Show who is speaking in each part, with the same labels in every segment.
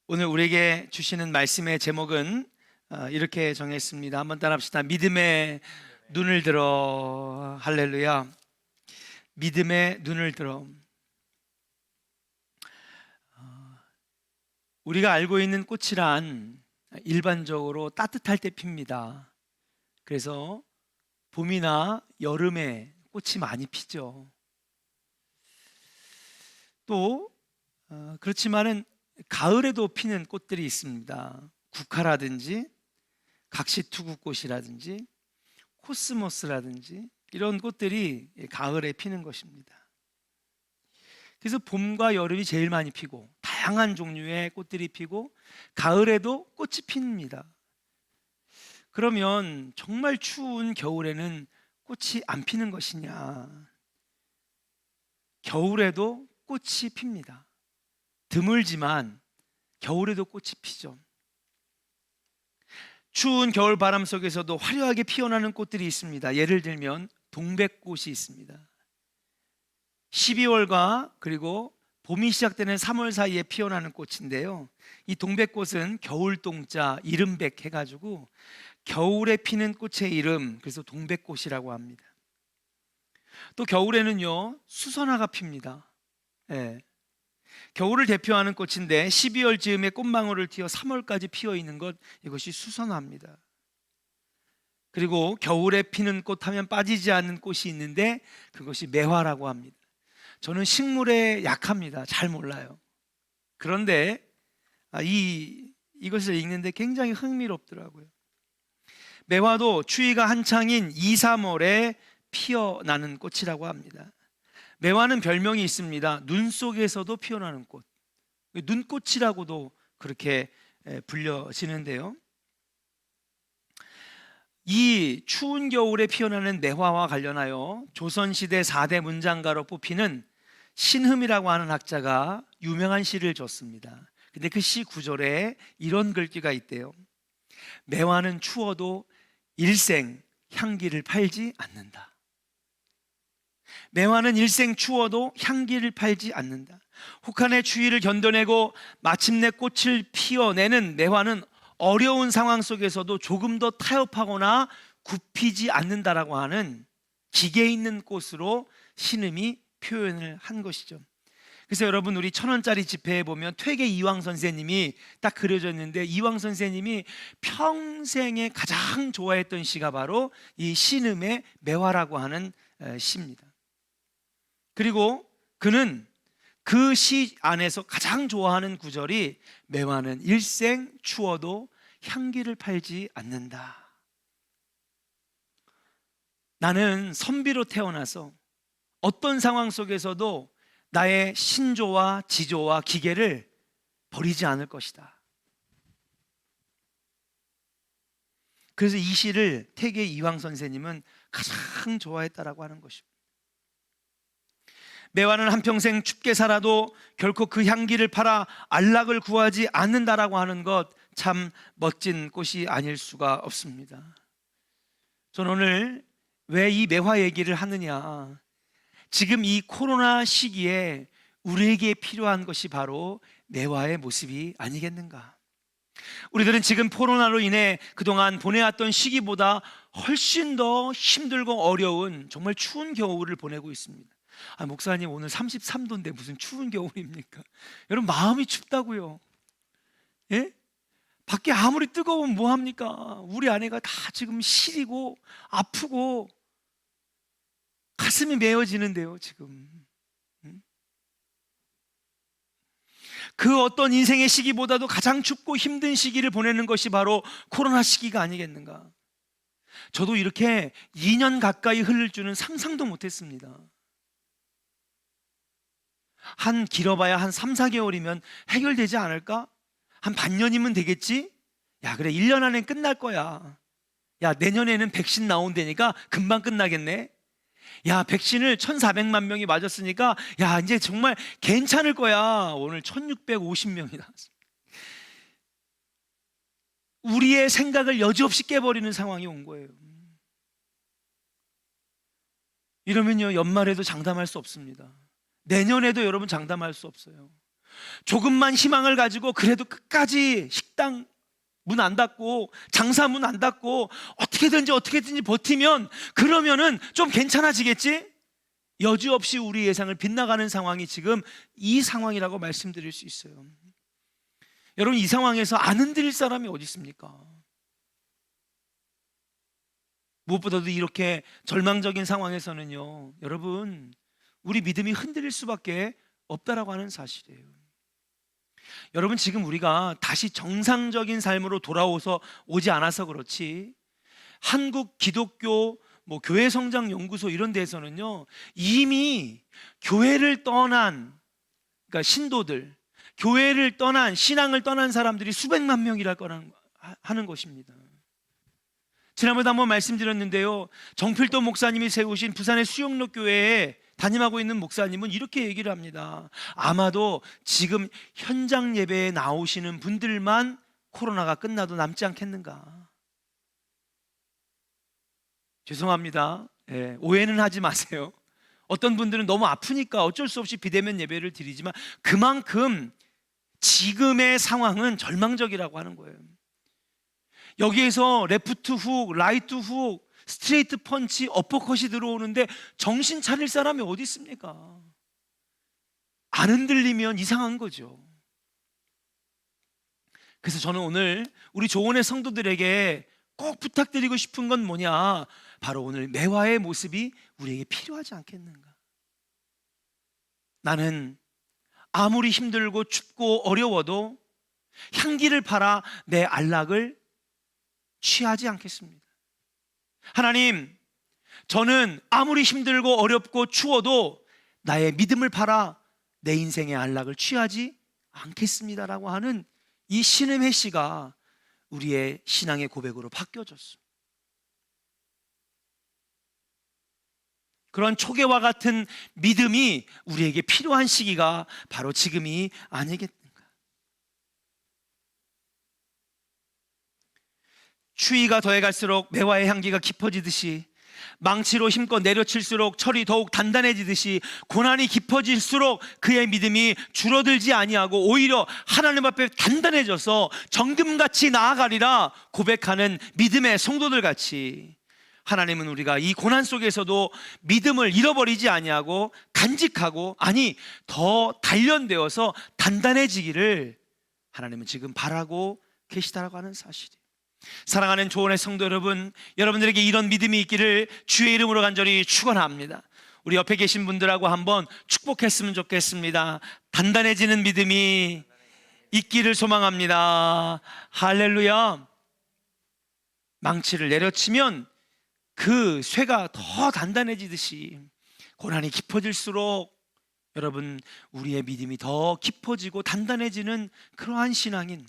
Speaker 1: 오늘 우리에게 주시는 말씀의 제목은 이렇게 정했습니다. 한번 따라합시다. 믿음의 눈을 들어. 할렐루야. 믿음의 눈을 들어. 우리가 알고 있는 꽃이란 일반적으로 따뜻할 때 핍니다. 그래서 봄이나 여름에 꽃이 많이 피죠. 또 그렇지만은 가을에도 피는 꽃들이 있습니다. 국화라든지 각시투구꽃이라든지 코스모스라든지 이런 꽃들이 가을에 피는 것입니다. 그래서 봄과 여름이 제일 많이 피고 다양한 종류의 꽃들이 피고 가을에도 꽃이 핍니다. 그러면 정말 추운 겨울에는 꽃이 안 피는 것이냐? 겨울에도 꽃이 핍니다. 드물지만 겨울에도 꽃이 피죠. 추운 겨울 바람 속에서도 화려하게 피어나는 꽃들이 있습니다. 예를 들면 동백꽃이 있습니다. 12월과 그리고 봄이 시작되는 3월 사이에 피어나는 꽃인데요, 이 동백꽃은 겨울동자 이름백 해가지고 겨울에 피는 꽃의 이름, 그래서 동백꽃이라고 합니다. 또 겨울에는요 수선화가 핍니다. 예. 겨울을 대표하는 꽃인데 12월 즈음에 꽃망울을 틔어 3월까지 피어 있는 것, 이것이 수선화입니다. 그리고 겨울에 피는 꽃 하면 빠지지 않는 꽃이 있는데 그것이 매화라고 합니다. 저는 식물에 약합니다. 잘 몰라요. 그런데 이것을 읽는데 굉장히 흥미롭더라고요. 매화도 추위가 한창인 2, 3월에 피어나는 꽃이라고 합니다. 매화는 별명이 있습니다. 눈 속에서도 피어나는 꽃, 눈꽃이라고도 그렇게 불려지는데요, 이 추운 겨울에 피어나는 매화와 관련하여 조선시대 4대 문장가로 뽑히는 신흠이라고 하는 학자가 유명한 시를 줬습니다. 근데 그 시 구절에 이런 글귀가 있대요. 매화는 추워도 일생 향기를 팔지 않는다. 매화는 일생 추워도 향기를 팔지 않는다. 혹한의 추위를 견뎌내고 마침내 꽃을 피워내는 매화는 어려운 상황 속에서도 조금 더 타협하거나 굽히지 않는다라고 하는 기계 있는 꽃으로 신음이 표현을 한 것이죠. 그래서 여러분, 우리 1,000원짜리 지폐에 보면 퇴계 이황 선생님이 딱 그려져 있는데, 이황 선생님이 평생에 가장 좋아했던 시가 바로 이 신음의 매화라고 하는 시입니다. 그리고 그는 그 시 안에서 가장 좋아하는 구절이 매화는 일생 추워도 향기를 팔지 않는다. 나는 선비로 태어나서 어떤 상황 속에서도 나의 신조와 지조와 기계를 버리지 않을 것이다. 그래서 이 시를 퇴계 이황 선생님은 가장 좋아했다라고 하는 것입니다. 매화는 한평생 춥게 살아도 결코 그 향기를 팔아 안락을 구하지 않는다라고 하는 것, 참 멋진 꽃이 아닐 수가 없습니다. 저는 오늘 왜 이 매화 얘기를 하느냐, 지금 이 코로나 시기에 우리에게 필요한 것이 바로 매화의 모습이 아니겠는가. 우리들은 지금 코로나로 인해 그동안 보내왔던 시기보다 훨씬 더 힘들고 어려운 정말 추운 겨울을 보내고 있습니다. 목사님, 오늘 33도인데 무슨 추운 겨울입니까? 여러분, 마음이 춥다고요. 예? 밖에 아무리 뜨거우면 뭐합니까? 우리 아내가 다 지금 시리고 아프고 가슴이 메어지는데요 지금. 그 어떤 인생의 시기보다도 가장 춥고 힘든 시기를 보내는 것이 바로 코로나 시기가 아니겠는가. 저도 이렇게 2년 가까이 흐를 줄은 상상도 못했습니다. 길어봐야 한 3, 4개월이면 해결되지 않을까? 한 반년이면 되겠지? 야, 그래, 1년 안에 끝날 거야. 야, 내년에는 백신 나온다니까 금방 끝나겠네. 야, 백신을 1,400만 명이 맞았으니까 야, 이제 정말 괜찮을 거야. 오늘 1,650명이 나왔습니다. 우리의 생각을 여지없이 깨버리는 상황이 온 거예요. 이러면요, 연말에도 장담할 수 없습니다. 내년에도 여러분 장담할 수 없어요. 조금만 희망을 가지고 그래도 끝까지 식당 문 안 닫고 장사 문 안 닫고 어떻게든지 버티면 그러면은 좀 괜찮아지겠지? 여지없이 우리 예상을 빗나가는 상황이 지금 이 상황이라고 말씀드릴 수 있어요. 여러분, 이 상황에서 안 흔들릴 사람이 어디 있습니까? 무엇보다도 이렇게 절망적인 상황에서는요, 여러분, 우리 믿음이 흔들릴 수밖에 없다라고 하는 사실이에요. 여러분, 지금 우리가 다시 정상적인 삶으로 돌아오서 오지 않아서 그렇지, 한국 기독교 교회 성장 연구소 이런 데에서는요, 이미 교회를 떠난, 그러니까 신도들, 교회를 떠난, 신앙을 떠난 사람들이 수백만 명이라 하는 것입니다. 지난번에 한번 말씀드렸는데요, 정필도 목사님이 세우신 부산의 수영로 교회에 담임하고 있는 목사님은 이렇게 얘기를 합니다. 아마도 지금 현장 예배에 나오시는 분들만 코로나가 끝나도 남지 않겠는가. 죄송합니다. 오해는 하지 마세요. 어떤 분들은 너무 아프니까 어쩔 수 없이 비대면 예배를 드리지만 그만큼 지금의 상황은 절망적이라고 하는 거예요. 여기에서 레프트 훅, 라이트 훅, 스트레이트 펀치, 어퍼컷이 들어오는데 정신 차릴 사람이 어디 있습니까? 안 흔들리면 이상한 거죠. 그래서 저는 오늘 우리 조원의 성도들에게 꼭 부탁드리고 싶은 건 뭐냐? 바로 오늘 매화의 모습이 우리에게 필요하지 않겠는가? 나는 아무리 힘들고 춥고 어려워도 향기를 팔아 내 안락을 취하지 않겠습니다. 하나님, 저는 아무리 힘들고 어렵고 추워도 나의 믿음을 팔아 내 인생의 안락을 취하지 않겠습니다라고 하는 이 신음의 시가 우리의 신앙의 고백으로 바뀌어졌습니다. 그런 초계와 같은 믿음이 우리에게 필요한 시기가 바로 지금이 아니겠는가. 추위가 더해갈수록 매화의 향기가 깊어지듯이, 망치로 힘껏 내려칠수록 철이 더욱 단단해지듯이, 고난이 깊어질수록 그의 믿음이 줄어들지 아니하고 오히려 하나님 앞에 단단해져서 정금같이 나아가리라 고백하는 믿음의 성도들 같이, 하나님은 우리가 이 고난 속에서도 믿음을 잃어버리지 아니하고 간직하고, 아니 더 단련되어서 단단해지기를 하나님은 지금 바라고 계시다라고 하는 사실이에요. 사랑하는 조원의 성도 여러분, 여러분들에게 이런 믿음이 있기를 주의 이름으로 간절히 축원합니다. 우리 옆에 계신 분들하고 한번 축복했으면 좋겠습니다. 단단해지는 믿음이 있기를 소망합니다. 할렐루야. 망치를 내려치면 그 쇠가 더 단단해지듯이 고난이 깊어질수록 여러분, 우리의 믿음이 더 깊어지고 단단해지는 그러한 신앙인,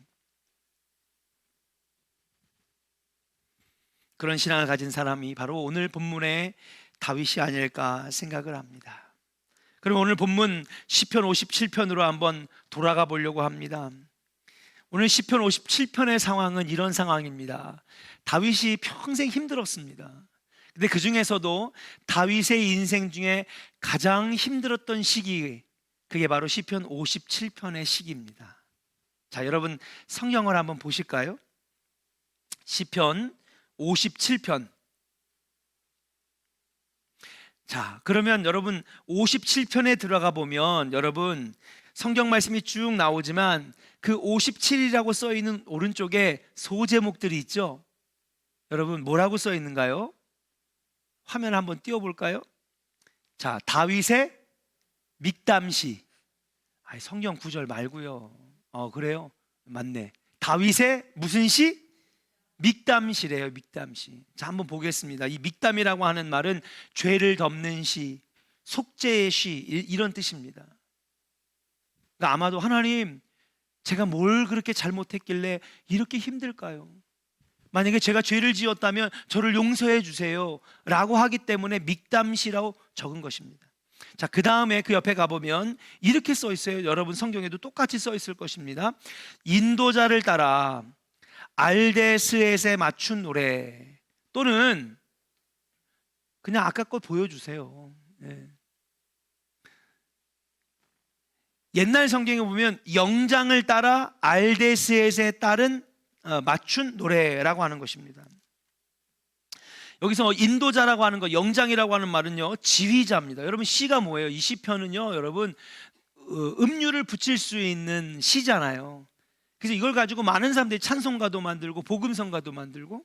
Speaker 1: 그런 신앙을 가진 사람이 바로 오늘 본문의 다윗이 아닐까 생각을 합니다. 그럼 오늘 본문 시편 57편으로 한번 돌아가 보려고 합니다. 오늘 시편 57편의 상황은 이런 상황입니다. 다윗이 평생 힘들었습니다. 근데 그 중에서도 다윗의 인생 중에 가장 힘들었던 시기, 그게 바로 시편 57편의 시기입니다. 자, 여러분 성경을 한번 보실까요? 시편 57편. 자, 그러면 여러분 57편에 들어가 보면 여러분 성경 말씀이 쭉 나오지만 그 57이라고 써 있는 오른쪽에 소제목들이 있죠. 여러분 뭐라고 써 있는가요? 화면 한번 띄워 볼까요? 자, 다윗의 믹담시. 성경 구절 말고요. 그래요? 맞네. 다윗의 무슨 시? 믹담시래요. 믹담시. 자, 한번 보겠습니다. 이 믹담이라고 하는 말은 죄를 덮는 시, 속죄의 시, 이런 뜻입니다. 그러니까 아마도 하나님, 제가 뭘 그렇게 잘못했길래 이렇게 힘들까요? 만약에 제가 죄를 지었다면 저를 용서해 주세요 라고 하기 때문에 믹담시라고 적은 것입니다. 자, 그 다음에 그 옆에 가보면 이렇게 써 있어요. 여러분 성경에도 똑같이 써 있을 것입니다. 인도자를 따라 알데스엣에 맞춘 노래, 또는 그냥 아까 거 보여주세요. 옛날 성경에 보면 영장을 따라 알데스엣에 따른 맞춘 노래라고 하는 것입니다. 여기서 인도자라고 하는 거, 영장이라고 하는 말은요, 지휘자입니다. 여러분, 시가 뭐예요? 이 시편은요, 여러분, 음률을 붙일 수 있는 시잖아요. 그래서 이걸 가지고 많은 사람들이 찬송가도 만들고 복음성가도 만들고,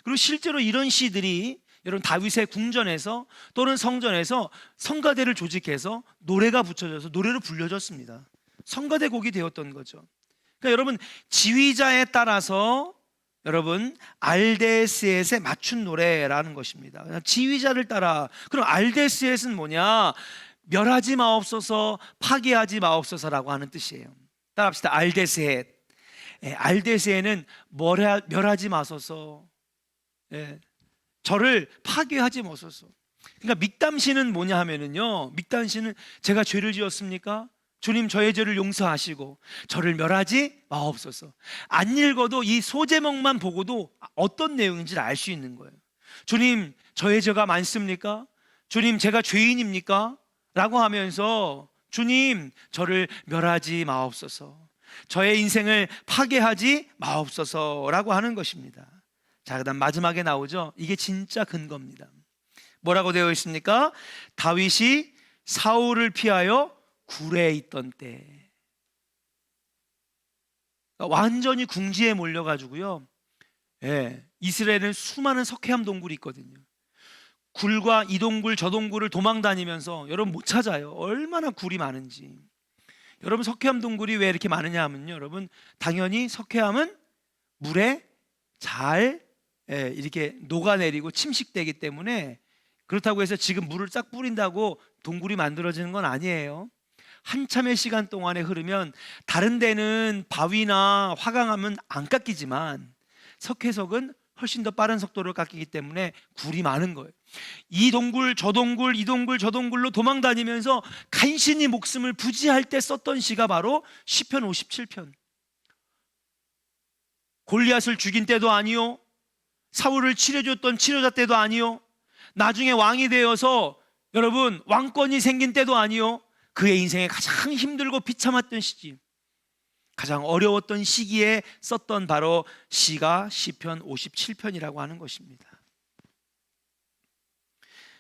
Speaker 1: 그리고 실제로 이런 시들이 여러분 다윗의 궁전에서 또는 성전에서 성가대를 조직해서 노래가 붙여져서 노래로 불려졌습니다. 성가대 곡이 되었던 거죠. 그러니까 여러분, 지휘자에 따라서 여러분 알데스엣에 맞춘 노래라는 것입니다. 지휘자를 따라. 그럼 알데스엣은 뭐냐? 멸하지 마옵소서, 파괴하지 마옵소서라고 하는 뜻이에요. 따라합시다. 알데스엣. 알데스엣은 멸하지 마소서, 저를 파괴하지 마소서. 그러니까 믹담시는 뭐냐 하면은요, 믹담시는 제가 죄를 지었습니까? 주님, 저의 죄를 용서하시고 저를 멸하지 마옵소서. 안 읽어도 이 소제목만 보고도 어떤 내용인지를 알 수 있는 거예요. 주님, 저의 죄가 많습니까? 주님, 제가 죄인입니까? 라고 하면서 주님, 저를 멸하지 마옵소서, 저의 인생을 파괴하지 마옵소서 라고 하는 것입니다. 자, 그 다음 마지막에 나오죠. 이게 진짜 근거입니다. 뭐라고 되어 있습니까? 다윗이 사울을 피하여 굴에 있던 때, 완전히 궁지에 몰려가지고요, 이스라엘은 수많은 석회암 동굴이 있거든요. 굴과 이 동굴 저 동굴을 도망 다니면서 여러분 못 찾아요. 얼마나 굴이 많은지. 여러분, 석회암 동굴이 왜 이렇게 많으냐 하면요, 여러분, 당연히 석회암은 물에 잘 이렇게 녹아내리고 침식되기 때문에, 그렇다고 해서 지금 물을 싹 뿌린다고 동굴이 만들어지는 건 아니에요. 한참의 시간 동안에 흐르면, 다른 데는 바위나 화강암은 안 깎이지만 석회석은 훨씬 더 빠른 속도로 깎이기 때문에 굴이 많은 거예요. 이 동굴 저 동굴 이 동굴 저 동굴로 도망 다니면서 간신히 목숨을 부지할 때 썼던 시가 바로 시편 57편. 골리앗을 죽인 때도 아니요, 사울을 치료해줬던 치료자 때도 아니요, 나중에 왕이 되어서 여러분 왕권이 생긴 때도 아니요, 그의 인생에 가장 힘들고 비참했던 시기, 가장 어려웠던 시기에 썼던 바로 시가 시편 57편이라고 하는 것입니다.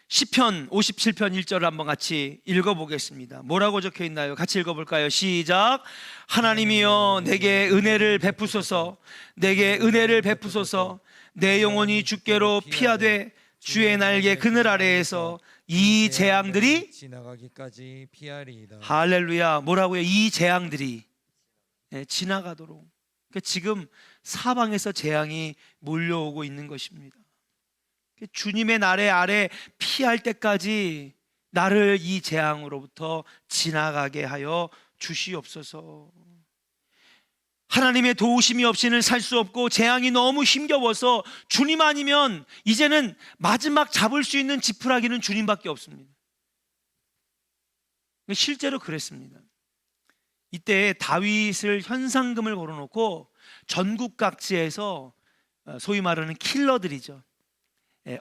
Speaker 1: 시편 57편 1절을 한번 같이 읽어보겠습니다. 뭐라고 적혀 있나요? 같이 읽어볼까요? 시작. 하나님이여 내게 은혜를 베푸소서, 내게 은혜를 베푸소서. 내 영혼이 주께로 피하되 주의 날개 그늘 아래에서 이 재앙들이
Speaker 2: 지나가기까지 피하리이다.
Speaker 1: 할렐루야. 뭐라고요? 이 재앙들이 지나가도록. 그러니까 지금 사방에서 재앙이 몰려오고 있는 것입니다. 주님의 날의 아래 피할 때까지 나를 이 재앙으로부터 지나가게 하여 주시옵소서. 하나님의 도우심이 없이는 살 수 없고, 재앙이 너무 힘겨워서 주님 아니면 이제는 마지막 잡을 수 있는 지푸라기는 주님밖에 없습니다. 실제로 그랬습니다. 이때 다윗을 현상금을 걸어놓고 전국 각지에서 소위 말하는 킬러들이죠,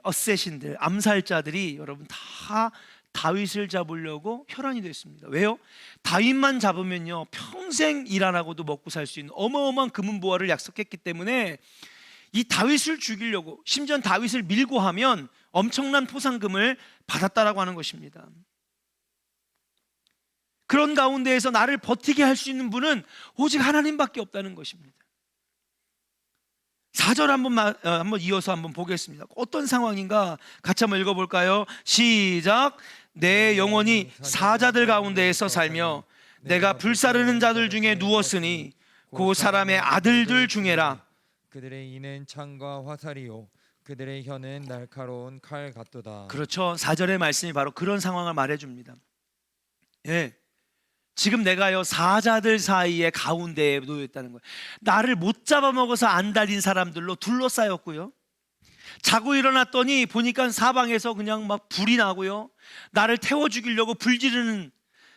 Speaker 1: 어쌔신들, 암살자들이 여러분 다 다윗을 잡으려고 혈안이 됐습니다. 왜요? 다윗만 잡으면요 평생 일 안 하고도 먹고 살 수 있는 어마어마한 금은보화를 약속했기 때문에 이 다윗을 죽이려고, 심지어 다윗을 밀고 하면 엄청난 포상금을 받았다라고 하는 것입니다. 그런 가운데에서 나를 버티게 할 수 있는 분은 오직 하나님밖에 없다는 것입니다. 4절 한번 이어서 한번 보겠습니다. 어떤 상황인가 같이 한번 읽어볼까요? 시작. 내 영혼이 사자들 가운데에서 살며 내가 불사르는 자들 중에 누웠으니 그 사람의 아들들 중에라.
Speaker 2: 그들의 이는 창과 화살이요 그들의 혀는 날카로운 칼 같도다.
Speaker 1: 그렇죠. 4절의 말씀이 바로 그런 상황을 말해줍니다. 지금 내가요 사자들 사이에 가운데에 놓여 있다는 거예요. 나를 못 잡아먹어서 안달인 사람들로 둘러싸였고요, 자고 일어났더니 보니까 사방에서 그냥 막 불이 나고요, 나를 태워 죽이려고 불 지르는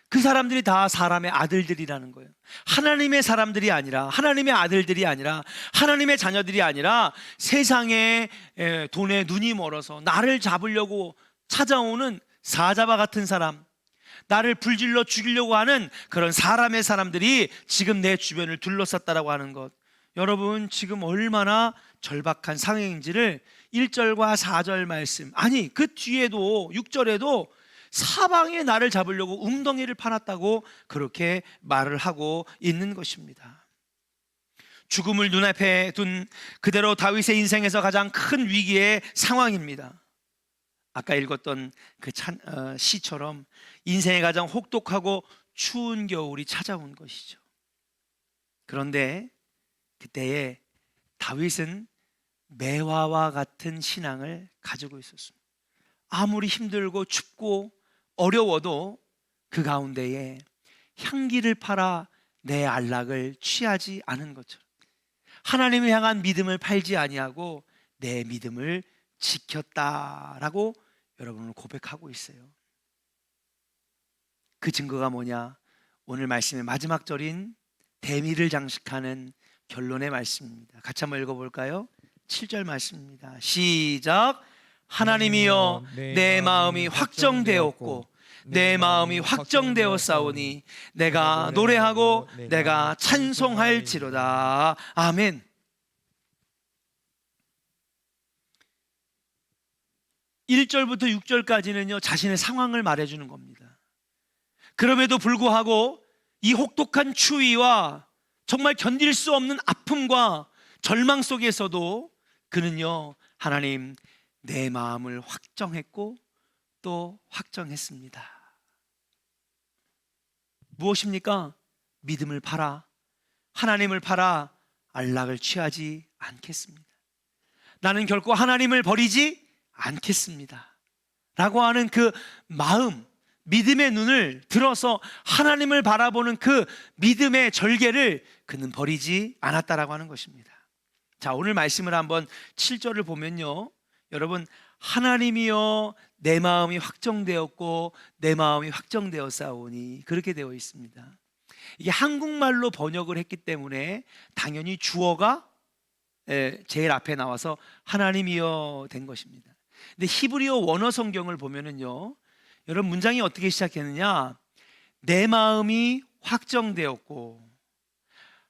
Speaker 1: 그 사람들이 다 사람의 아들들이라는 거예요. 하나님의 사람들이 아니라, 하나님의 아들들이 아니라, 하나님의 자녀들이 아니라 세상에 돈에 눈이 멀어서 나를 잡으려고 찾아오는 사자와 같은 사람, 나를 불질러 죽이려고 하는 그런 사람들이 지금 내 주변을 둘러쌌다라고 하는 것, 여러분 지금 얼마나 절박한 상황인지를 1절과 4절 말씀, 아니 그 뒤에도 6절에도 사방에 나를 잡으려고 웅덩이를 파놨다고 그렇게 말을 하고 있는 것입니다. 죽음을 눈앞에 둔 그대로 다윗의 인생에서 가장 큰 위기의 상황입니다. 아까 읽었던 그 시처럼 인생의 가장 혹독하고 추운 겨울이 찾아온 것이죠. 그런데 그때에 다윗은 매화와 같은 신앙을 가지고 있었습니다. 아무리 힘들고 춥고 어려워도 그 가운데에 향기를 팔아 내 안락을 취하지 않은 것처럼 하나님을 향한 믿음을 팔지 아니하고 내 믿음을 지켰다라고 여러분은 고백하고 있어요. 그 증거가 뭐냐? 오늘 말씀의 마지막 절인 대미를 장식하는 결론의 말씀입니다. 같이 한번 읽어볼까요? 7절 말씀입니다. 시작. 하나님이여 내 마음이 확정되었고 내 마음이 확정되었사오니 내가 노래하고 내가 찬송할지로다. 아멘. 1절부터 6절까지는요 자신의 상황을 말해주는 겁니다. 그럼에도 불구하고 이 혹독한 추위와 정말 견딜 수 없는 아픔과 절망 속에서도 그는요 하나님 내 마음을 확정했고 또 확정했습니다. 무엇입니까? 믿음을 팔아 하나님을 팔아 안락을 취하지 않겠습니다. 나는 결코 하나님을 버리지 않겠습니다 라고 하는 그 마음, 믿음의 눈을 들어서 하나님을 바라보는 그 믿음의 절개를 그는 버리지 않았다라고 하는 것입니다. 자, 오늘 말씀을 한번 7절을 보면요 여러분, 하나님이여 내 마음이 확정되었고 내 마음이 확정되었사오니 그렇게 되어 있습니다. 이게 한국말로 번역을 했기 때문에 당연히 주어가 제일 앞에 나와서 하나님이여 된 것입니다. 근데 히브리어 원어 성경을 보면은요 여러분 문장이 어떻게 시작했느냐, 내 마음이 확정되었고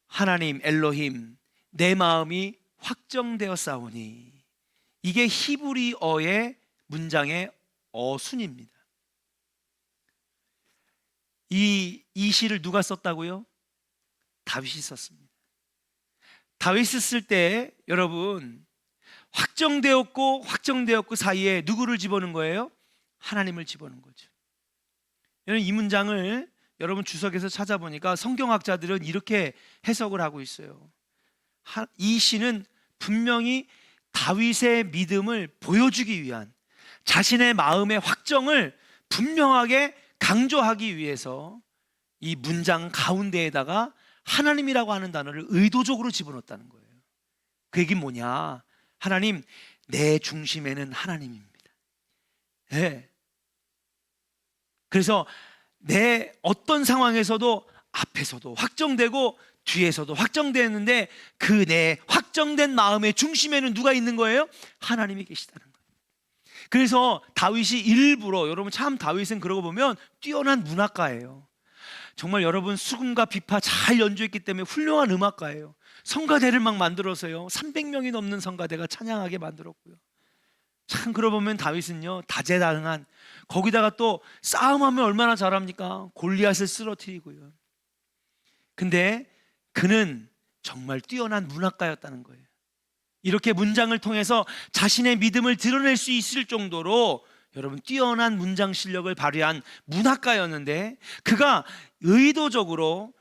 Speaker 1: 하나님 엘로힘 내 마음이 확정되었사오니, 이게 히브리어의 문장의 어순입니다. 이 시를 누가 썼다고요? 다윗이 썼습니다. 다윗이 쓸 때 여러분 확정되었고 사이에 누구를 집어넣은 거예요? 하나님을 집어넣은 거죠. 여러분 이 문장을 여러분 주석에서 찾아보니까 성경학자들은 이렇게 해석을 하고 있어요. 이 시는 분명히 다윗의 믿음을 보여주기 위한, 자신의 마음의 확정을 분명하게 강조하기 위해서 이 문장 가운데에다가 하나님이라고 하는 단어를 의도적으로 집어넣었다는 거예요. 그 얘기는 뭐냐, 하나님 내 중심에는 하나님입니다. 네. 그래서 내 어떤 상황에서도 앞에서도 확정되고 뒤에서도 확정되는데 그 내 확정된 마음의 중심에는 누가 있는 거예요? 하나님이 계시다는 거예요. 그래서 다윗이 일부러, 여러분 참 다윗은 그러고 보면 뛰어난 문학가예요. 정말 여러분 수금과 비파 잘 연주했기 때문에 훌륭한 음악가예요. 성가대를 막 만들어서요 300명이 넘는 성가대가 찬양하게 만들었고요. 참 그러고 보면 다윗은요 다재다능한, 거기다가 또 싸움하면 얼마나 잘합니까? 골리앗을 쓰러뜨리고요. 근데 그는 정말 뛰어난 문학가였다는 거예요. 이렇게 문장을 통해서 자신의 믿음을 드러낼 수 있을 정도로 여러분 뛰어난 문장 실력을 발휘한 문학가였는데, 그가 의도적으로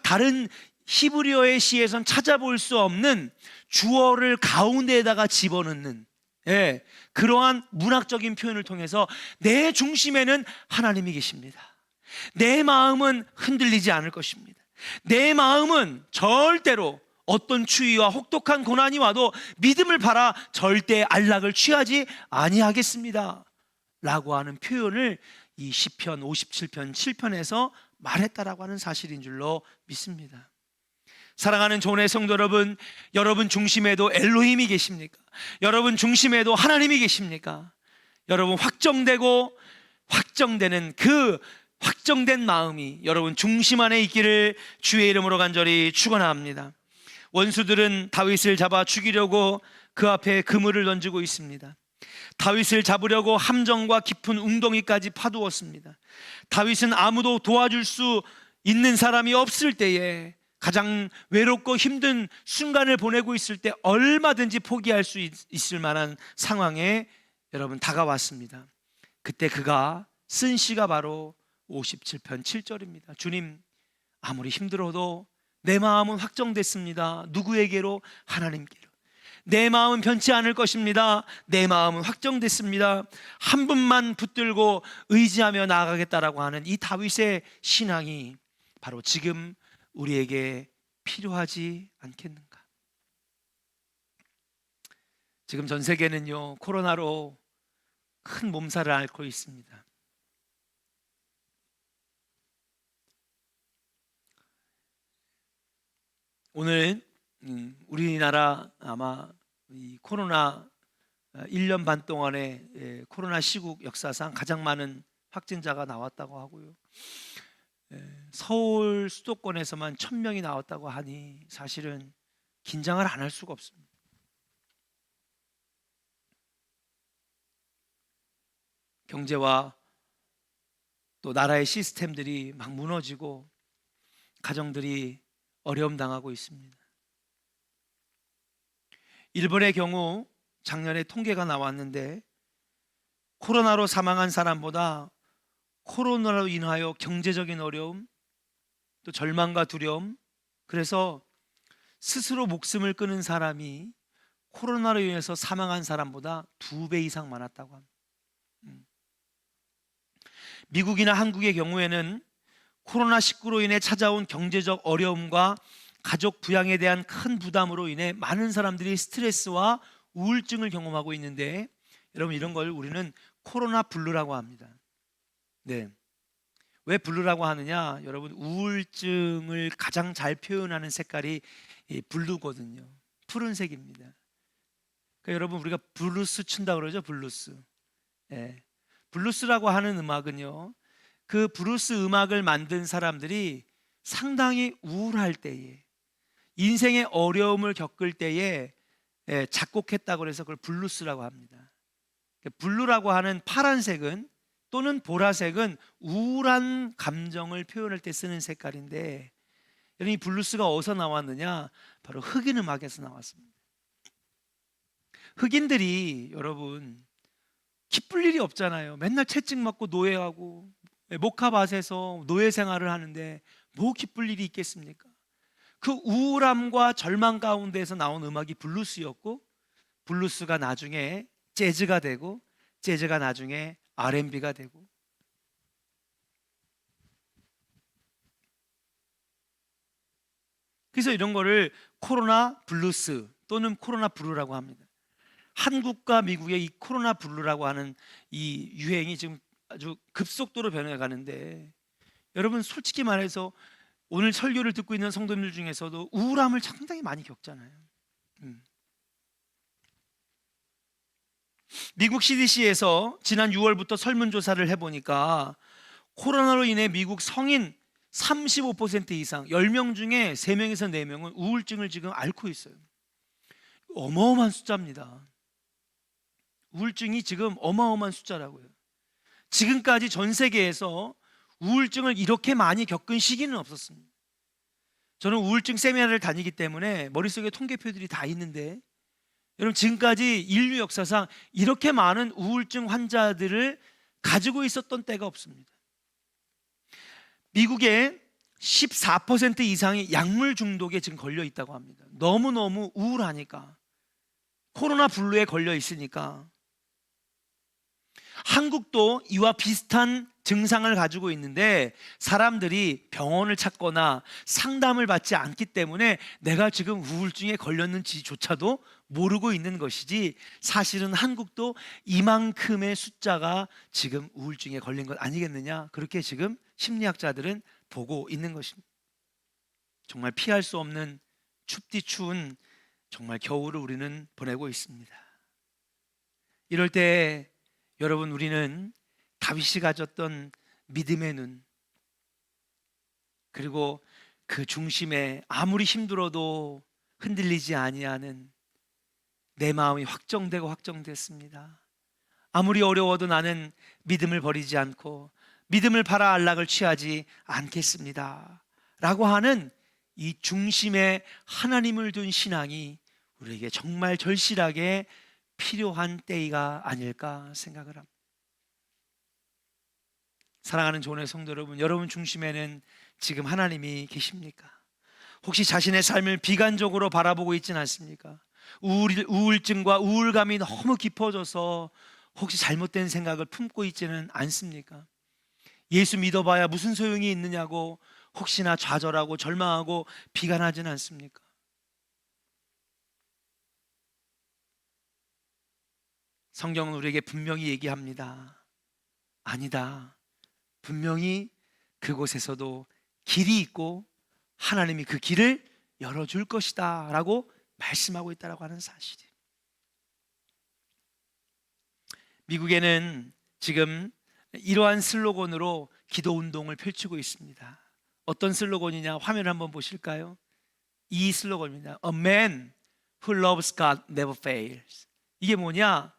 Speaker 1: 다른 히브리어의 시에선 찾아볼 수 없는 주어를 가운데에다가 집어넣는 그러한 문학적인 표현을 통해서 내 중심에는 하나님이 계십니다. 내 마음은 흔들리지 않을 것입니다. 내 마음은 절대로 어떤 추위와 혹독한 고난이 와도 믿음을 팔아 절대 안락을 취하지 아니하겠습니다 라고 하는 표현을 이 시편 57편 7편에서 말했다라고 하는 사실인 줄로 믿습니다. 사랑하는 조은의 성도 여러분, 여러분 중심에도 엘로힘이 계십니까? 여러분 중심에도 하나님이 계십니까? 여러분 확정되고 확정되는 그 확정된 마음이 여러분 중심 안에 있기를 주의 이름으로 간절히 축원합니다. 원수들은 다윗을 잡아 죽이려고 그 앞에 그물을 던지고 있습니다. 다윗을 잡으려고 함정과 깊은 웅덩이까지 파두었습니다. 다윗은 아무도 도와줄 수 있는 사람이 없을 때에, 가장 외롭고 힘든 순간을 보내고 있을 때 얼마든지 포기할 수 있을 만한 상황에 여러분 다가왔습니다. 그때 그가 쓴 시가 바로 57편 7절입니다. 주님, 아무리 힘들어도 내 마음은 확정됐습니다. 누구에게로? 하나님께로. 내 마음은 변치 않을 것입니다. 내 마음은 확정됐습니다. 한 분만 붙들고 의지하며 나아가겠다라고 하는 이 다윗의 신앙이 바로 지금 우리에게 필요하지 않겠는가? 지금 전 세계는요, 코로나로 큰 몸살을 앓고 있습니다. 오늘 우리나라 아마 이 코로나 1년 반 동안에 코로나 시국 역사상 가장 많은 확진자가 나왔다고 하고요. 서울 수도권에서만 1,000명이 나왔다고 하니 사실은 긴장을 안 할 수가 없습니다. 경제와 또 나라의 시스템들이 막 무너지고 가정들이 어려움 당하고 있습니다. 일본의 경우 작년에 통계가 나왔는데 코로나로 사망한 사람보다 코로나로 인하여 경제적인 어려움, 또 절망과 두려움, 그래서 스스로 목숨을 끊은 사람이 코로나로 인해서 사망한 사람보다 2배 이상 많았다고 합니다. 미국이나 한국의 경우에는 코로나19로 인해 찾아온 경제적 어려움과 가족 부양에 대한 큰 부담으로 인해 많은 사람들이 스트레스와 우울증을 경험하고 있는데, 여러분 이런 걸 우리는 코로나 블루라고 합니다. 네. 왜 블루라고 하느냐? 여러분 우울증을 가장 잘 표현하는 색깔이 블루거든요. 푸른색입니다. 그러니까 여러분 우리가 블루스 춘다 그러죠. 블루스. 네. 블루스라고 하는 음악은요, 그 블루스 음악을 만든 사람들이 상당히 우울할 때에, 인생의 어려움을 겪을 때에 작곡했다고 해서 그걸 블루스라고 합니다. 블루라고 하는 파란색은 또는 보라색은 우울한 감정을 표현할 때 쓰는 색깔인데, 여러분 이 블루스가 어디서 나왔느냐? 바로 흑인 음악에서 나왔습니다. 흑인들이 여러분 기쁠 일이 없잖아요. 맨날 채찍 맞고 노예하고 목화밭에서 노예 생활을 하는데 뭐 기쁠 일이 있겠습니까? 그 우울함과 절망 가운데에서 나온 음악이 블루스였고, 블루스가 나중에 재즈가 되고, 재즈가 나중에 R&B가 되고, 그래서 이런 거를 코로나 블루스 또는 코로나 블루라고 합니다. 한국과 미국의 이 코로나 블루라고 하는 이 유행이 지금 아주 급속도로 변해가는데, 여러분 솔직히 말해서 오늘 설교를 듣고 있는 성도님들 중에서도 우울함을 상당히 많이 겪잖아요. 미국 CDC에서 지난 6월부터 설문조사를 해보니까 코로나로 인해 미국 성인 35% 이상, 10명 중에 3명에서 4명은 우울증을 지금 앓고 있어요. 어마어마한 숫자입니다. 우울증이 지금 어마어마한 숫자라고요. 지금까지 전 세계에서 우울증을 이렇게 많이 겪은 시기는 없었습니다. 저는 우울증 세미나를 다니기 때문에 머릿속에 통계표들이 다 있는데, 여러분 지금까지 인류 역사상 이렇게 많은 우울증 환자들을 가지고 있었던 때가 없습니다. 미국에 14% 이상이 약물 중독에 지금 걸려 있다고 합니다. 너무너무 우울하니까, 코로나 블루에 걸려 있으니까. 한국도 이와 비슷한 증상을 가지고 있는데 사람들이 병원을 찾거나 상담을 받지 않기 때문에 내가 지금 우울증에 걸렸는지조차도 모르고 있는 것이지, 사실은 한국도 이만큼의 숫자가 지금 우울증에 걸린 것 아니겠느냐, 그렇게 지금 심리학자들은 보고 있는 것입니다. 정말 피할 수 없는 춥디 추운 정말 겨울을 우리는 보내고 있습니다. 이럴 때 여러분 우리는 다윗이 가졌던 믿음의 눈, 그리고 그 중심에 아무리 힘들어도 흔들리지 아니하는 내 마음이 확정되고 확정됐습니다. 아무리 어려워도 나는 믿음을 버리지 않고 믿음을 팔아 안락을 취하지 않겠습니다 라고 하는 이 중심에 하나님을 둔 신앙이 우리에게 정말 절실하게 필요한 때가 아닐까 생각을 합니다. 사랑하는 조은의 성도 여러분, 여러분 중심에는 지금 하나님이 계십니까? 혹시 자신의 삶을 비관적으로 바라보고 있지는 않습니까? 우울증과 우울감이 너무 깊어져서 혹시 잘못된 생각을 품고 있지는 않습니까? 예수 믿어봐야 무슨 소용이 있느냐고 혹시나 좌절하고 절망하고 비관하지는 않습니까? 성경은 우리에게 분명히 얘기합니다. 아니다. 분명히 그곳에서도 길이 있고 하나님이 그 길을 열어줄 것이다 라고 말씀하고 있다고 하는 사실이에요. 미국에는 지금 이러한 슬로건으로 기도 운동을 펼치고 있습니다. 어떤 슬로건이냐, 화면을 한번 보실까요? 이 슬로건입니다. A man who loves God never fails. 이게 뭐냐?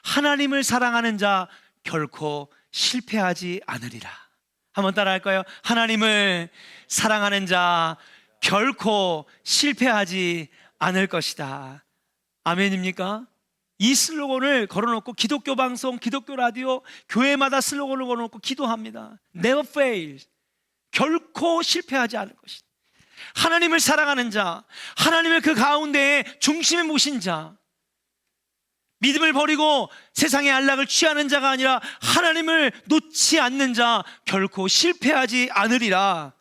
Speaker 1: 하나님을 사랑하는 자 결코 실패하지 않으리라. 한번 따라 할까요? 하나님을 사랑하는 자 결코 실패하지 않을 것이다. 아멘입니까? 이 슬로건을 걸어놓고 기독교 방송, 기독교 라디오, 교회마다 슬로건을 걸어놓고 기도합니다. Never fail. 결코 실패하지 않을 것이다. 하나님을 사랑하는 자, 하나님을 그 가운데에 중심에 모신 자, 믿음을 버리고 세상의 안락을 취하는 자가 아니라 하나님을 놓지 않는 자 결코 실패하지 않으리라.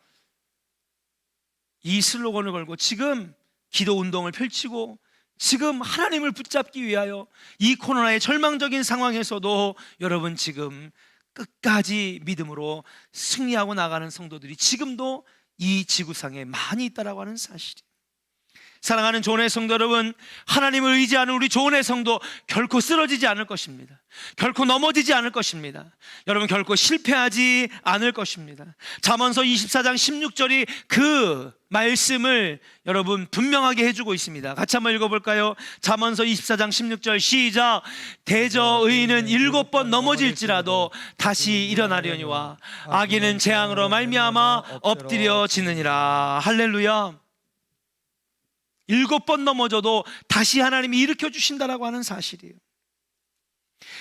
Speaker 1: 이 슬로건을 걸고 지금 기도 운동을 펼치고 지금 하나님을 붙잡기 위하여 이 코로나의 절망적인 상황에서도 여러분 지금 끝까지 믿음으로 승리하고 나가는 성도들이 지금도 이 지구상에 많이 있다라고 하는 사실이에요. 사랑하는 조은의 성도 여러분, 하나님을 의지하는 우리 조은의 성도 결코 쓰러지지 않을 것입니다. 결코 넘어지지 않을 것입니다. 여러분 결코 실패하지 않을 것입니다. 잠언서 24장 16절이 그 말씀을 여러분 분명하게 해주고 있습니다. 같이 한번 읽어볼까요? 잠언서 24장 16절 시작. 대저 의인은 7번 넘어질지라도 다시 일어나려니와 악인은 재앙으로 말미암아 엎드려지느니라. 할렐루야. 7번 넘어져도 다시 하나님이 일으켜 주신다라고 하는 사실이에요.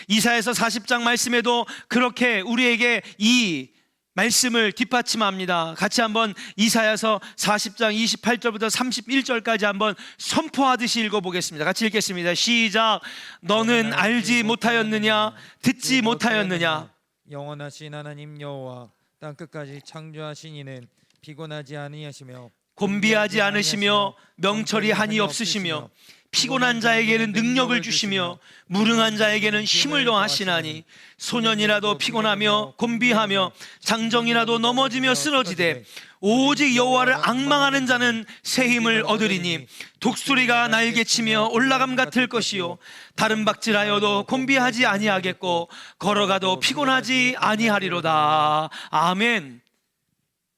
Speaker 1: 이사야서 40장 말씀에도 그렇게 우리에게 이 말씀을 뒷받침합니다. 같이 한번 이사야서 40장 28절부터 31절까지 한번 선포하듯이 읽어보겠습니다. 같이 읽겠습니다. 시작. 너는 알지 못하였느냐? 듣지 못하였느냐?
Speaker 2: 영원하신 하나님 여호와 땅 끝까지 창조하신 이는 피곤하지 아니하시며
Speaker 1: 곤비하지 않으시며 명철이 한이 없으시며 피곤한 자에게는 능력을 주시며 무능한 자에게는 힘을 더하시나니 소년이라도 피곤하며 곤비하며 장정이라도 넘어지며 쓰러지되 오직 여호와를 앙망하는 자는 새 힘을 얻으리니 독수리가 날개치며 올라감 같을 것이요 다른 박질하여도 곤비하지 아니하겠고 걸어가도 피곤하지 아니하리로다. 아멘.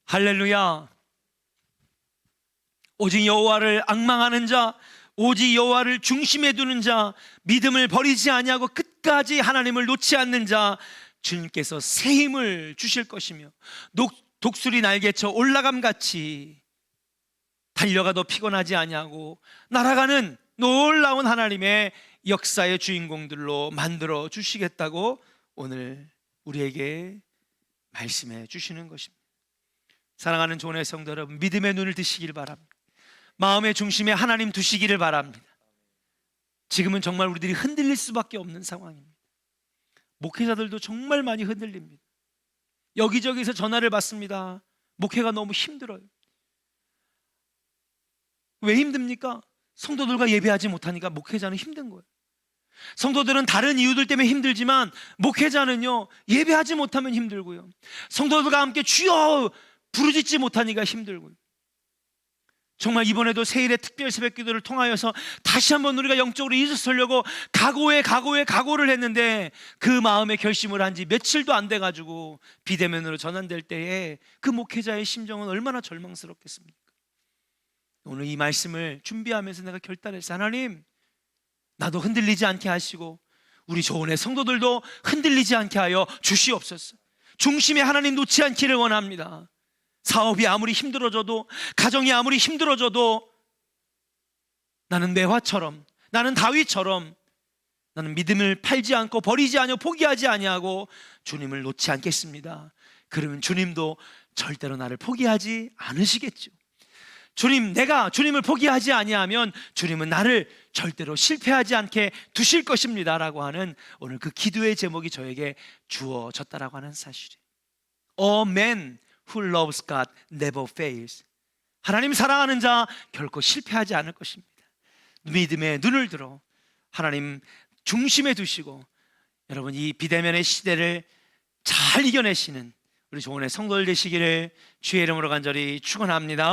Speaker 1: 할렐루야. 오직 여호와를 앙망하는 자, 오직 여호와를 중심에 두는 자, 믿음을 버리지 아니하고 끝까지 하나님을 놓지 않는 자, 주님께서 새 힘을 주실 것이며 독수리 날개쳐 올라감같이 달려가도 피곤하지 아니하고 날아가는 놀라운 하나님의 역사의 주인공들로 만들어 주시겠다고 오늘 우리에게 말씀해 주시는 것입니다. 사랑하는 조은의 성도 여러분, 믿음의 눈을 뜨시길 바랍니다. 마음의 중심에 하나님 두시기를 바랍니다. 지금은 정말 우리들이 흔들릴 수밖에 없는 상황입니다. 목회자들도 정말 많이 흔들립니다. 여기저기서 전화를 받습니다. 목회가 너무 힘들어요. 왜 힘듭니까? 성도들과 예배하지 못하니까 목회자는 힘든 거예요. 성도들은 다른 이유들 때문에 힘들지만 목회자는요, 예배하지 못하면 힘들고요, 성도들과 함께 주여 부르짖지 못하니까 힘들고요. 정말 이번에도 세일의 특별 새벽기도를 통하여서 다시 한번 우리가 영적으로 일어서려고 각오를 했는데 그 마음의 결심을 한 지 며칠도 안 돼가지고 비대면으로 전환될 때에 그 목회자의 심정은 얼마나 절망스럽겠습니까? 오늘 이 말씀을 준비하면서 내가 결단했어. 하나님, 나도 흔들리지 않게 하시고 우리 조은의 성도들도 흔들리지 않게 하여 주시옵소서. 중심에 하나님 놓지 않기를 원합니다. 사업이 아무리 힘들어져도, 가정이 아무리 힘들어져도 나는 매화처럼, 나는 다윗처럼 나는 믿음을 팔지 않고 버리지 아니하고 포기하지 아니하고 주님을 놓지 않겠습니다. 그러면 주님도 절대로 나를 포기하지 않으시겠죠. 내가 주님을 포기하지 아니하면 주님은 나를 절대로 실패하지 않게 두실 것입니다 라고 하는 오늘 그 기도의 제목이 저에게 주어졌다라고 하는 사실이에요. A man who loves God never fails. 하나님 사랑하는 자 결코 실패하지 않을 것입니다. 믿음의 눈을 들어 하나님 중심에 두시고 여러분 이 비대면의 시대를 잘 이겨내시는 우리 조은의 성도들 되시기를 주의 이름으로 간절히 축원합니다.